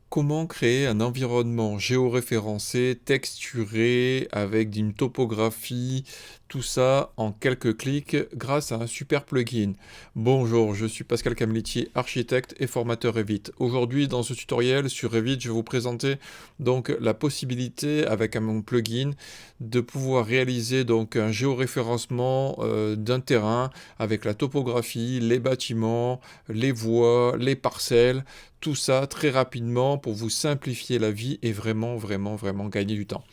Comment créer un environnement géoréférencé, texturé, avec une topographie, tout ça en quelques clics grâce à un super plugin. Bonjour, je suis Pascal Camlitier, architecte et formateur Revit. Aujourd'hui, dans ce tutoriel sur Revit, je vais vous présenter donc la possibilité avec mon plugin de pouvoir réaliser donc un géoréférencement d'un terrain avec la topographie, les bâtiments, les voies, les parcelles, tout ça très rapidement pour vous simplifier la vie et vraiment gagner du temps.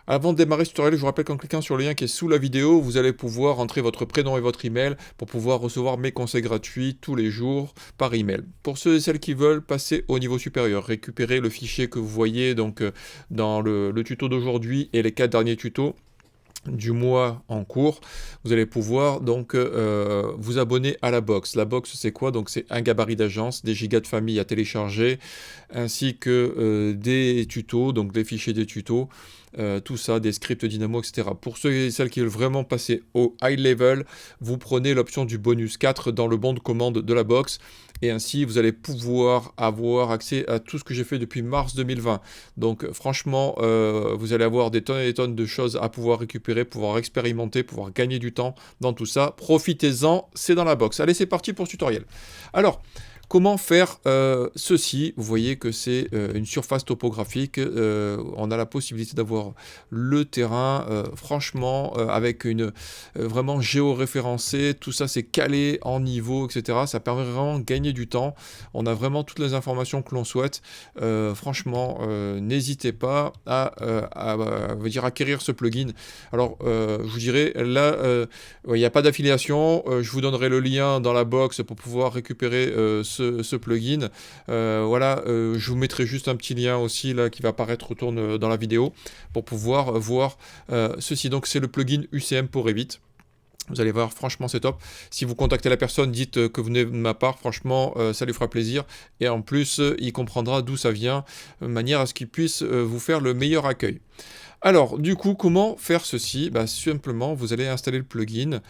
Avant de démarrer ce tutoriel, je vous rappelle qu'en cliquant sur le lien qui est sous la vidéo, vous allez pouvoir entrer votre prénom et votre email pour pouvoir recevoir mes conseils gratuits tous les jours par email. Pour ceux et celles qui veulent passer au niveau supérieur, récupérer le fichier que vous voyez donc dans le tuto d'aujourd'hui et les 4 derniers tutos du mois en cours, vous allez pouvoir donc vous abonner à la box. La box, c'est quoi? Donc c'est un gabarit d'agence, des gigas de famille à télécharger, ainsi que des tutos, donc des fichiers des tutos, tout ça, des scripts Dynamo, etc. Pour ceux et celles qui veulent vraiment passer au high level, vous prenez l'option du bonus 4 dans le bon de commande de la box, et ainsi vous allez pouvoir avoir accès à tout ce que j'ai fait depuis mars 2020. Donc franchement, vous allez avoir des tonnes et des tonnes de choses à pouvoir récupérer, pouvoir expérimenter, pouvoir gagner du temps dans tout ça. Profitez-en, c'est dans la box. Allez, c'est parti pour ce tutoriel. Alors, comment faire ceci? Vous voyez que c'est une surface topographique. On a la possibilité d'avoir le terrain, franchement, avec une vraiment géoréférencé. Tout ça, c'est calé en niveau, etc. Ça permet vraiment de gagner du temps. On a vraiment toutes les informations que l'on souhaite. Franchement, n'hésitez pas à dire, acquérir ce plugin. Alors, je vous dirais, là, il n'y a pas d'affiliation. Je vous donnerai le lien dans la box pour pouvoir récupérer ce plugin. Voilà, je vous mettrai juste un petit lien aussi là qui va apparaître autour dans la vidéo pour pouvoir voir ceci. Donc c'est le plugin UCM pour Revit. Vous allez voir, franchement, c'est top. Si vous contactez la personne, dites que vous venez de ma part, franchement, ça lui fera plaisir. Et en plus, il comprendra d'où ça vient, de manière à ce qu'il puisse vous faire le meilleur accueil. Alors, du coup, comment faire ceci? Bah, simplement, vous allez installer le plugin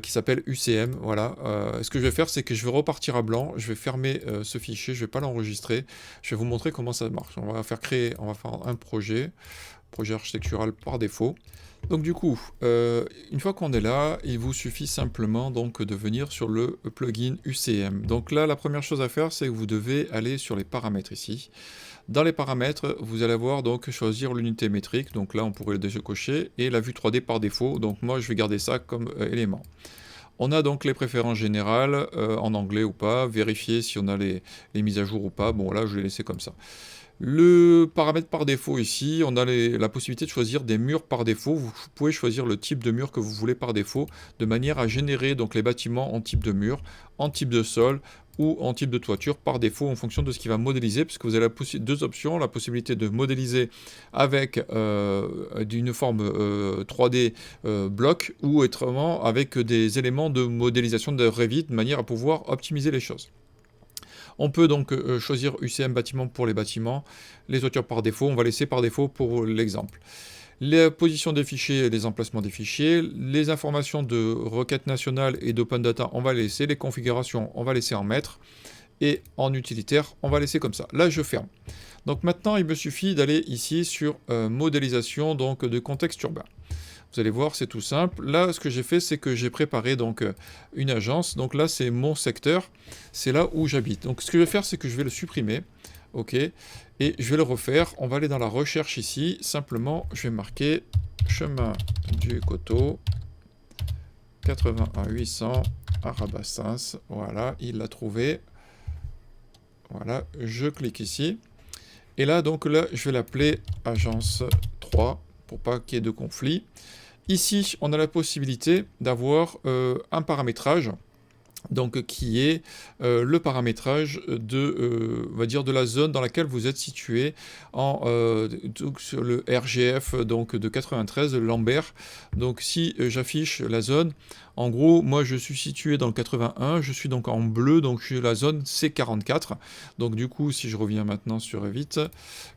qui s'appelle UCM. Voilà. Ce que je vais faire, c'est que je vais repartir à blanc. Je vais fermer ce fichier. Je ne vais pas l'enregistrer. Je vais vous montrer comment ça marche. On va faire un projet architectural par défaut. Donc du coup, une fois qu'on est là, il vous suffit simplement donc de venir sur le plugin UCM. Donc là, la première chose à faire, c'est que vous devez aller sur les paramètres ici. Dans les paramètres, vous allez avoir donc choisir l'unité métrique. Donc là, on pourrait le déjà cocher et la vue 3D par défaut. Donc moi, je vais garder ça comme élément. On a donc les préférences générales en anglais ou pas, vérifier si on a les mises à jour ou pas. Bon là, je vais laisser comme ça. Le paramètre par défaut ici, on a la possibilité de choisir des murs par défaut. Vous pouvez choisir le type de mur que vous voulez par défaut, de manière à générer donc les bâtiments en type de mur, en type de sol ou en type de toiture par défaut en fonction de ce qu'il va modéliser, puisque vous avez deux options, la possibilité de modéliser avec d'une forme 3D bloc ou autrement avec des éléments de modélisation de Revit de manière à pouvoir optimiser les choses. On peut donc choisir UCM bâtiment pour les bâtiments, les toitures par défaut, on va laisser par défaut pour l'exemple. La position des fichiers et les emplacements des fichiers, les informations de requête nationale et d'open data, on va laisser, les configurations, on va laisser en maître, et en utilitaire, on va laisser comme ça. Là, je ferme. Donc maintenant, il me suffit d'aller ici sur modélisation donc, de contexte urbain. Vous allez voir, c'est tout simple. Là, ce que j'ai fait, c'est que j'ai préparé donc une agence. Donc là, c'est mon secteur. C'est là où j'habite. Donc ce que je vais faire, c'est que je vais le supprimer. OK. Et je vais le refaire. On va aller dans la recherche ici. Simplement, je vais marquer chemin du Coteau 81 800 à Rabastens. Voilà, il l'a trouvé. Voilà, je clique ici. Et là, donc là, je vais l'appeler agence 3 pour pas qu'il y ait de conflit. Ici, on a la possibilité d'avoir un paramétrage, donc qui est le paramétrage on va dire de la zone dans laquelle vous êtes situé donc sur le RGF donc de 93 de Lambert. Donc si j'affiche la zone, en gros moi je suis situé dans le 81, je suis donc en bleu, donc j'ai la zone C44. Donc du coup si je reviens maintenant sur Revit,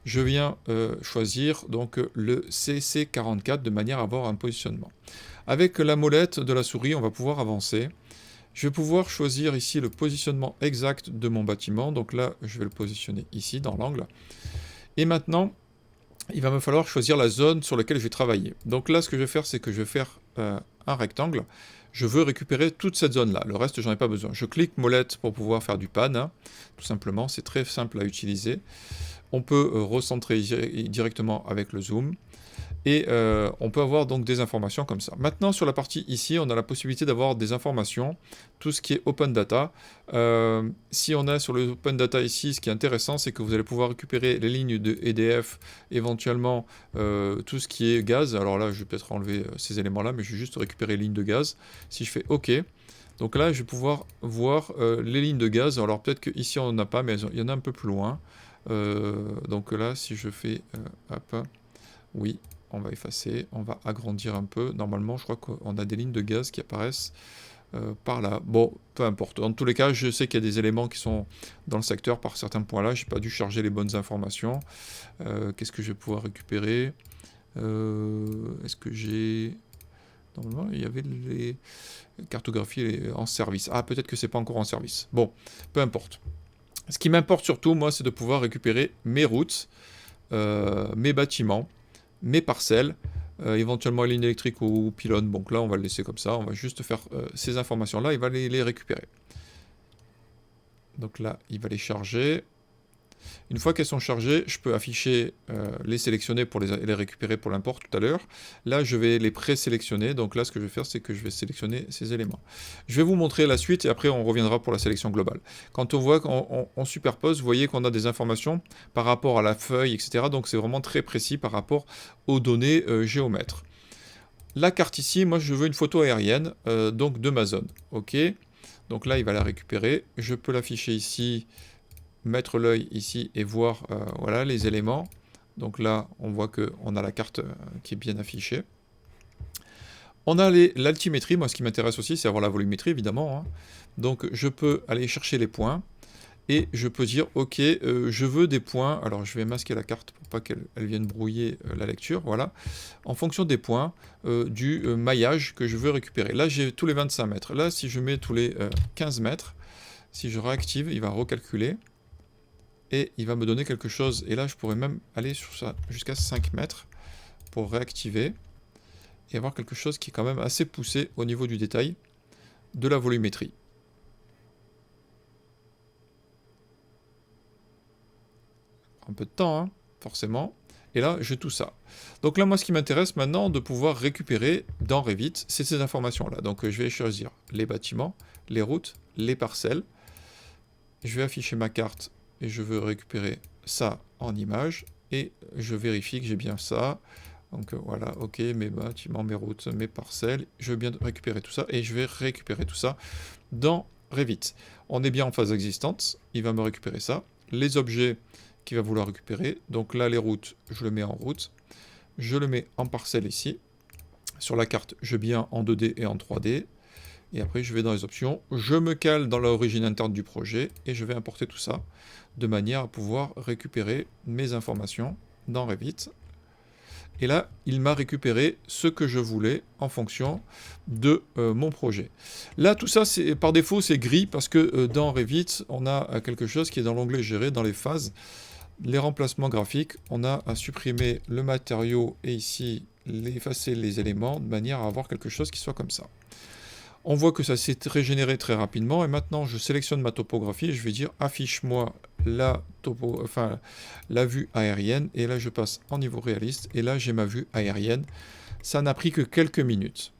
je viens choisir donc le CC44 de manière à avoir un positionnement. Avec la molette de la souris, on va pouvoir avancer. Je vais pouvoir choisir ici le positionnement exact de mon bâtiment. Donc là, je vais le positionner ici, dans l'angle. Et maintenant, il va me falloir choisir la zone sur laquelle je vais travailler. Donc là, ce que je vais faire, c'est que je vais faire un rectangle. Je veux récupérer toute cette zone-là. Le reste, j'en ai pas besoin. Je clique molette pour pouvoir faire du pan, hein, tout simplement. C'est très simple à utiliser. On peut recentrer directement avec le zoom. Et on peut avoir donc des informations comme ça. Maintenant, sur la partie ici, on a la possibilité d'avoir des informations, tout ce qui est Open Data. Si on a sur le Open Data ici, ce qui est intéressant, c'est que vous allez pouvoir récupérer les lignes de EDF, éventuellement tout ce qui est gaz. Alors là, je vais peut-être enlever ces éléments-là, mais je vais juste récupérer les lignes de gaz. Si je fais OK, donc là, je vais pouvoir voir les lignes de gaz. Alors peut-être qu'ici, on n'en a pas, mais il y en a un peu plus loin. Donc là, si je fais... hop, oui, on va effacer, on va agrandir un peu. Normalement, je crois qu'on a des lignes de gaz qui apparaissent par là. Bon, peu importe. En tous les cas, je sais qu'il y a des éléments qui sont dans le secteur par certains points là. J'ai pas dû charger les bonnes informations. Qu'est-ce que je vais pouvoir récupérer? Est-ce que j'ai... Normalement, il y avait les cartographies en service. Ah, peut-être que c'est pas encore en service. Bon, peu importe. Ce qui m'importe surtout, moi, c'est de pouvoir récupérer mes routes, mes bâtiments, mes parcelles, éventuellement les lignes électriques ou pylônes. Donc là, on va le laisser comme ça. On va juste faire ces informations-là. Il va les récupérer. Donc là, il va les charger. Une fois qu'elles sont chargées, je peux afficher les sélectionner pour les récupérer pour l'import tout à l'heure. Là, je vais les présélectionner. Donc là, ce que je vais faire, c'est que je vais sélectionner ces éléments. Je vais vous montrer la suite et après, on reviendra pour la sélection globale. Quand on voit qu'on superpose, vous voyez qu'on a des informations par rapport à la feuille, etc. Donc c'est vraiment très précis par rapport aux données géomètres. La carte ici, moi, je veux une photo aérienne donc de ma zone. OK. Donc là, il va la récupérer. Je peux l'afficher ici, mettre l'œil ici et voir voilà, les éléments. Donc là, on voit qu'on a la carte qui est bien affichée. On a l'altimétrie. Moi, ce qui m'intéresse aussi, c'est avoir la volumétrie, évidemment, hein. Donc, je peux aller chercher les points. Et je peux dire, OK, je veux des points. Alors, je vais masquer la carte pour pas qu'elle vienne brouiller la lecture. Voilà. En fonction des points du maillage que je veux récupérer. Là, j'ai tous les 25 mètres. Là, si je mets tous les 15 mètres, si je réactive, il va recalculer. Et il va me donner quelque chose. Et là, je pourrais même aller sur ça jusqu'à 5 mètres pour réactiver. Et avoir quelque chose qui est quand même assez poussé au niveau du détail de la volumétrie. Un peu de temps, hein, forcément. Et là, j'ai tout ça. Donc là, moi, ce qui m'intéresse maintenant, de pouvoir récupérer dans Revit, c'est ces informations-là. Donc, je vais choisir les bâtiments, les routes, les parcelles. Je vais afficher ma carte et je veux récupérer ça en image. Et je vérifie que j'ai bien ça. Donc voilà, ok, mes bâtiments, mes routes, mes parcelles. Je veux bien récupérer tout ça et je vais récupérer tout ça dans Revit. On est bien en phase existante. Il va me récupérer ça. Les objets qu'il va vouloir récupérer. Donc là, les routes, je le mets en route. Je le mets en parcelle ici. Sur la carte, je viens en 2D et en 3D. Et après, je vais dans les options. Je me cale dans l'origine interne du projet et je vais importer tout ça de manière à pouvoir récupérer mes informations dans Revit. Et là, il m'a récupéré ce que je voulais en fonction de mon projet. Là, tout ça, par défaut, c'est gris parce que dans Revit, on a quelque chose qui est dans l'onglet Gérer, dans les phases. Les remplacements graphiques, on a à supprimer le matériau et ici, effacer les éléments de manière à avoir quelque chose qui soit comme ça. On voit que ça s'est régénéré très rapidement et maintenant je sélectionne ma topographie et je vais dire affiche-moi la vue aérienne et là je passe en niveau réaliste et là j'ai ma vue aérienne. Ça n'a pris que quelques minutes.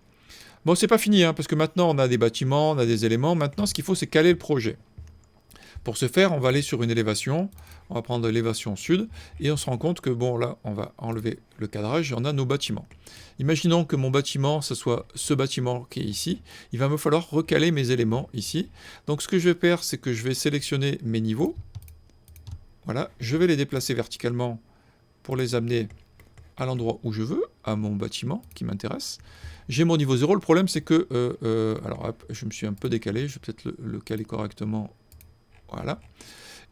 Bon, c'est pas fini hein, parce que maintenant on a des bâtiments, on a des éléments. Maintenant ce qu'il faut c'est caler le projet. Pour ce faire, on va aller sur une élévation, on va prendre l'élévation sud, et on se rend compte que, bon, là, on va enlever le cadrage, et on a nos bâtiments. Imaginons que mon bâtiment, ce soit ce bâtiment qui est ici, il va me falloir recaler mes éléments ici. Donc ce que je vais faire, c'est que je vais sélectionner mes niveaux, voilà, je vais les déplacer verticalement pour les amener à l'endroit où je veux, à mon bâtiment qui m'intéresse. J'ai mon niveau 0, le problème c'est que, alors hop, je me suis un peu décalé, je vais peut-être le caler correctement. Voilà.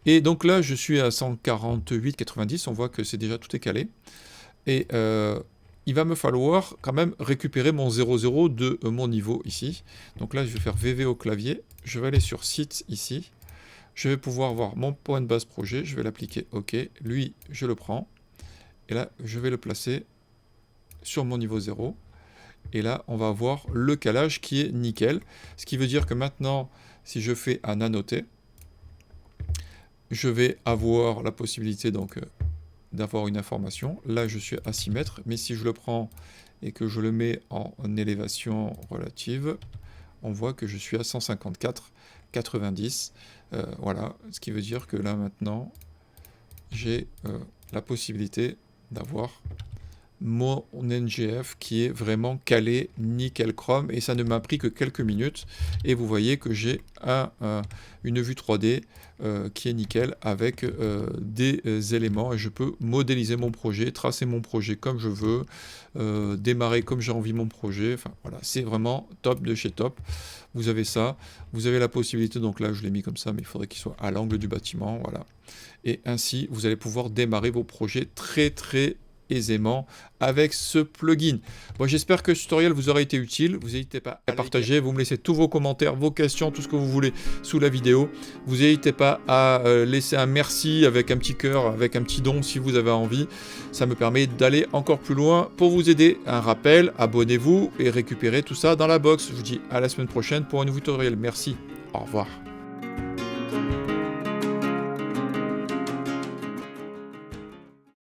Et donc là, je suis à 148,90. On voit que c'est déjà tout est calé. Et il va me falloir quand même récupérer mon 0,0 de mon niveau ici. Donc là, je vais faire VV au clavier. Je vais aller sur site ici. Je vais pouvoir voir mon point de base projet. Je vais l'appliquer OK. Lui, je le prends. Et là, je vais le placer sur mon niveau 0. Et là, on va avoir le calage qui est nickel. Ce qui veut dire que maintenant, si je fais un annoté, je vais avoir la possibilité donc d'avoir une information. Là, je suis à 6 mètres, mais si je le prends et que je le mets en élévation relative, on voit que je suis à 154,90. Voilà, ce qui veut dire que là, maintenant, j'ai la possibilité d'avoir mon NGF qui est vraiment calé nickel chrome, et ça ne m'a pris que quelques minutes, et vous voyez que j'ai une vue 3D qui est nickel avec des éléments, et je peux modéliser mon projet, tracer mon projet comme je veux, démarrer comme j'ai envie mon projet. Enfin voilà, c'est vraiment top de chez top. Vous avez ça, vous avez la possibilité, donc là je l'ai mis comme ça, mais il faudrait qu'il soit à l'angle du bâtiment, voilà, et ainsi vous allez pouvoir démarrer vos projets très aisément avec ce plugin. Bon, j'espère que ce tutoriel vous aura été utile. Vous n'hésitez pas à partager, vous me laissez tous vos commentaires, vos questions, tout ce que vous voulez sous la vidéo. Vous n'hésitez pas à laisser un merci avec un petit cœur, avec un petit don si vous avez envie. Ça me permet d'aller encore plus loin pour vous aider. Un rappel, abonnez-vous et récupérez tout ça dans la box. Je vous dis à la semaine prochaine pour un nouveau tutoriel. Merci, au revoir.